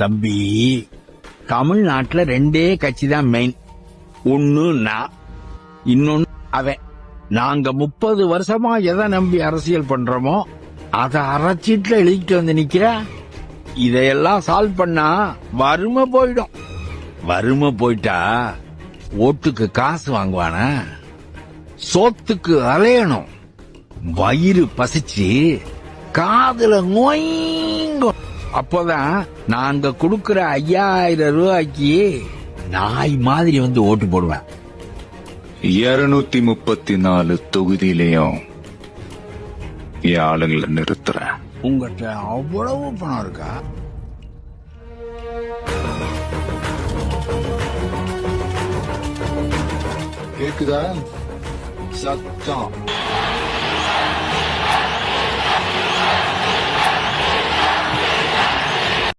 தம்பி, தமிழ்நாட்டுல 2 கட்சி தான் மெயின். ஒன்னு நான், இன்னொன்னு அவன். நாங்க 30 வருஷமா எதை நம்பி அரசியல் பண்றோமோ அத அரைச்சீட்டுல எழுதிட்டு வந்து நிக்கிற. இதையெல்லாம் சால்வ் பண்ணா வறுமை போயிடும். வறுமை போயிட்டா ஓட்டுக்கு காசு வாங்குவானா? சோத்துக்கு அலையணும். வயிறு பசிச்சு காதுல நோய்ங்கும். அப்போதான் நாங்க கொடுக்கிற 5000 ரூபாய்க்கு நாய் மாதிரி வந்து ஓட்டு போடுவேன். 234 தொகுதியிலையும் என் ஆளுங்களை நிறுத்துறேன். உங்ககிட்ட அவ்வளவு பணம் இருக்கா? கேக்குதா? சத்தம்